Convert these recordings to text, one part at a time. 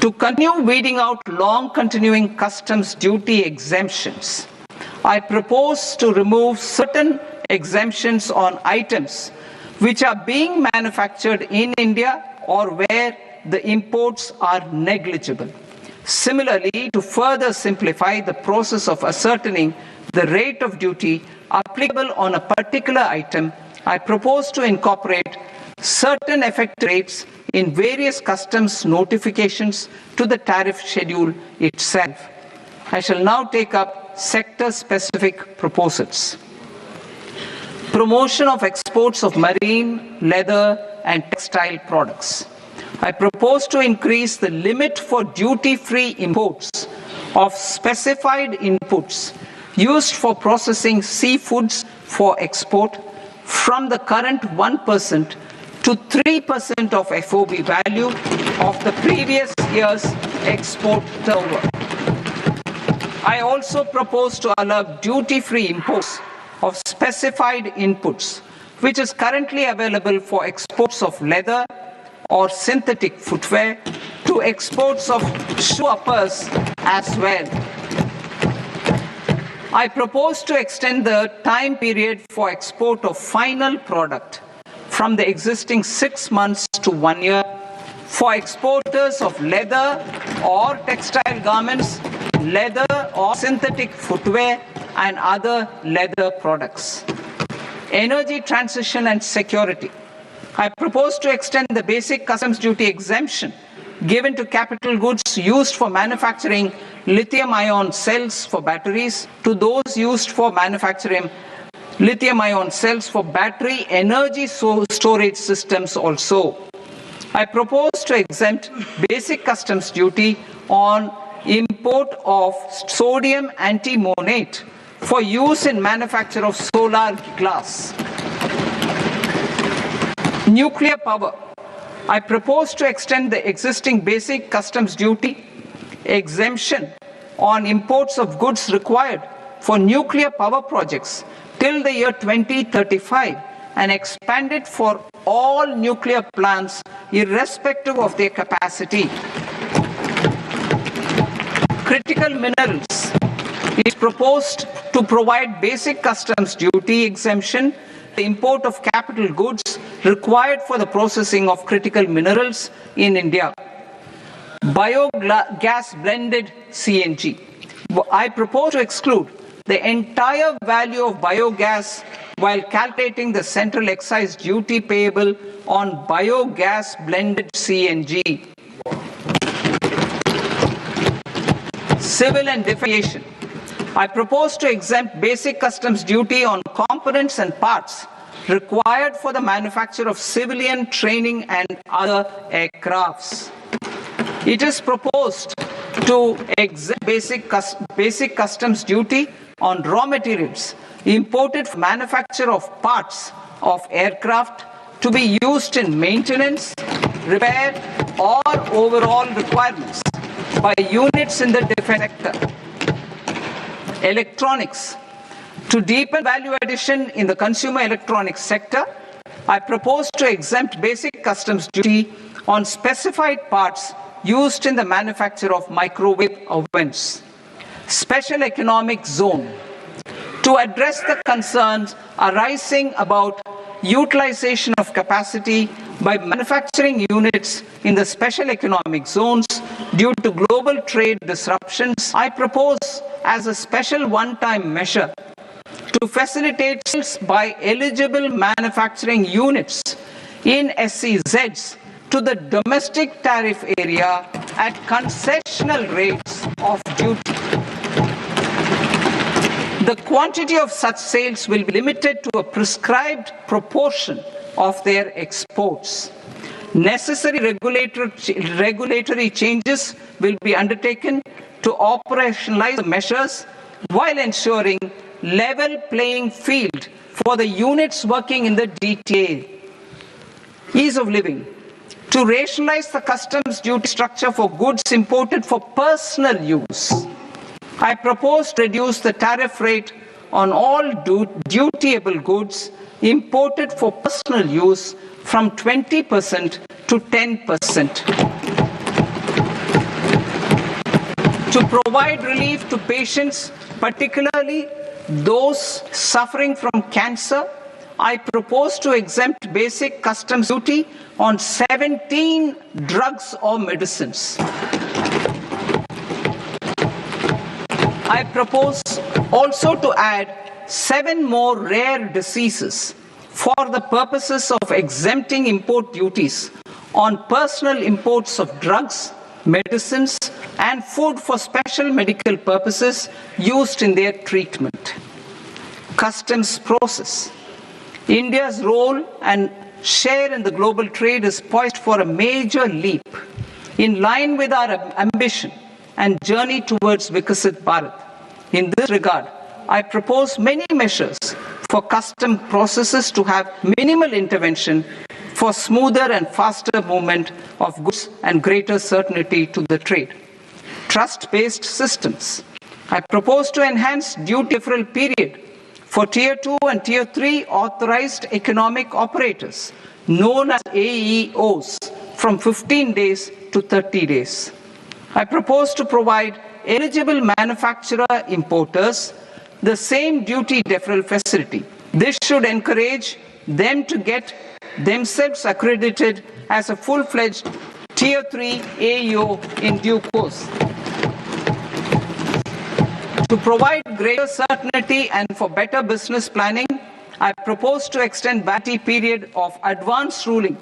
To continue weeding out long continuing customs duty exemptions, I propose to remove certain exemptions on items which are being manufactured in India or where the imports are negligible. Similarly, to further simplify the process of ascertaining the rate of duty applicable on a particular item, I propose to incorporate certain effective rates in various customs notifications to the tariff schedule itself. I shall now take up sector-specific proposals. Promotion of exports of marine, leather, and textile products. I propose to increase the limit for duty-free imports of specified inputs used for processing seafoods for export from the current 1% to 3% of FOB value of the previous year's export turnover. I also propose to allow duty-free imports of specified inputs, which is currently available for exports of leather or synthetic footwear, to exports of shoe uppers as well. I propose to extend the time period for export of final product from the existing 6 months to 1 year for exporters of leather or textile garments, leather or synthetic footwear, and other leather products. Energy transition and security. I propose to extend the basic customs duty exemption given to capital goods used for manufacturing lithium-ion cells for batteries to those used for manufacturing lithium-ion cells for battery energy storage systems also. I propose to exempt basic customs duty on import of sodium antimonate for use in manufacture of solar glass. Nuclear power. I propose to extend the existing basic customs duty exemption on imports of goods required for nuclear power projects till the year 2035 and expand it for all nuclear plants irrespective of their capacity. Critical minerals. It is proposed to provide basic customs duty exemption the import of capital goods required for the processing of critical minerals in India. Biogas blended CNG. I propose to exclude the entire value of biogas while calculating the central excise duty payable on biogas blended CNG. Civil and aviation. I propose to exempt basic customs duty on components and parts required for the manufacture of civilian training and other aircrafts. It is proposed to exempt basic customs duty on raw materials imported for manufacture of parts of aircraft to be used in maintenance, repair, or overall requirements by units in the defense sector. Electronics. To deepen value addition in the consumer electronics sector, I propose to exempt basic customs duty on specified parts used in the manufacture of microwave ovens. Special economic zone. To address the concerns arising about utilization of capacity by manufacturing units in the special economic zones due to global trade disruptions, I propose as a special one-time measure to facilitate sales by eligible manufacturing units in SEZs to the domestic tariff area at concessional rates of duty. The quantity of such sales will be limited to a prescribed proportion of their exports. Necessary regulatory changes will be undertaken to operationalize the measures while ensuring level playing field for the units working in the DTA. Ease of living. To rationalize the customs duty structure for goods imported for personal use, I propose to reduce the tariff rate on all dutiable goods imported for personal use from 20% to 10%. To provide relief to patients, particularly those suffering from cancer, I propose to exempt basic customs duty on 17 drugs or medicines. I propose also to add 7 more rare diseases for the purposes of exempting import duties on personal imports of drugs, medicines, and food for special medical purposes used in their treatment. Customs process. India's role and share in the global trade is poised for a major leap in line with our ambition and journey towards Vikasit Bharat. In this regard, I propose many measures for custom processes to have minimal intervention for smoother and faster movement of goods and greater certainty to the trade. Trust-based systems. I propose to enhance duty deferral period for Tier 2 and Tier 3 authorized economic operators, known as AEOs, from 15 days to 30 days. I propose to provide eligible manufacturer importers the same duty deferral facility. This should encourage them to get themselves accredited as a full-fledged Tier 3 AEO in due course. To provide greater certainty and for better business planning, I propose to extend validity period of advance ruling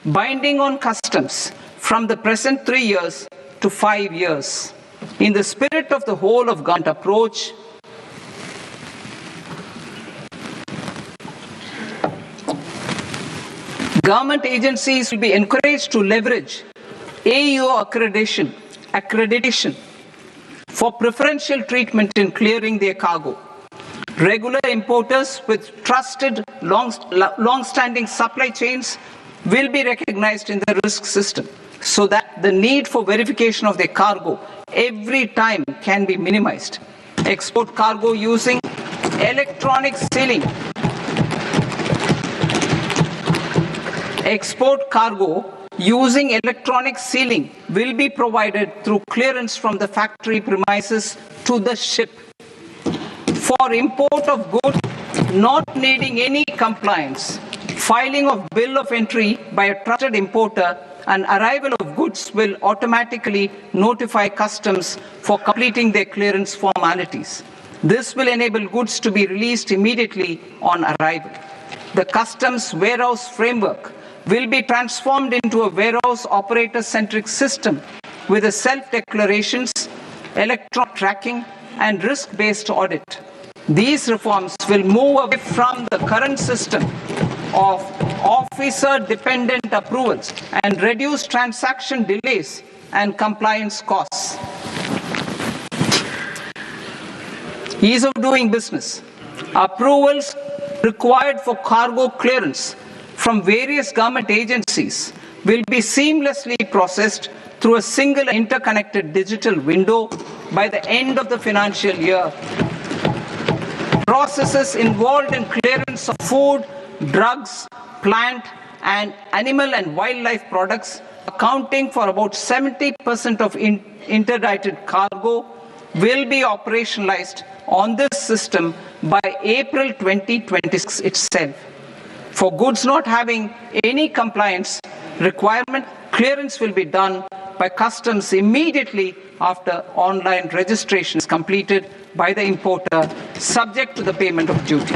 binding on customs from the present 3 years to 5 years. In the spirit of the whole of government approach, government agencies will be encouraged to leverage AEO accreditation for preferential treatment in clearing their cargo. Regular importers with trusted long-standing supply chains will be recognized in the risk system so that the need for verification of their cargo every time can be minimized. Export cargo using electronic sealing. Export cargo using electronic sealing will be provided through clearance from the factory premises to the ship. For import of goods not needing any compliance, filing of bill of entry by a trusted importer and arrival of goods will automatically notify customs for completing their clearance formalities. This will enable goods to be released immediately on arrival. The customs warehouse framework will be transformed into a warehouse operator-centric system with a self-declarations, electronic tracking, and risk-based audit. These reforms will move away from the current system of officer-dependent approvals and reduce transaction delays and compliance costs. Ease of doing business. Approvals required for cargo clearance from various government agencies will be seamlessly processed through a single interconnected digital window by the end of the financial year. Processes involved in clearance of food, drugs, plant, and animal and wildlife products, accounting for about 70% of interdicted cargo, will be operationalized on this system by April 2026 itself. For goods not having any compliance requirement, clearance will be done by customs immediately after online registration is completed by the importer, subject to the payment of duty.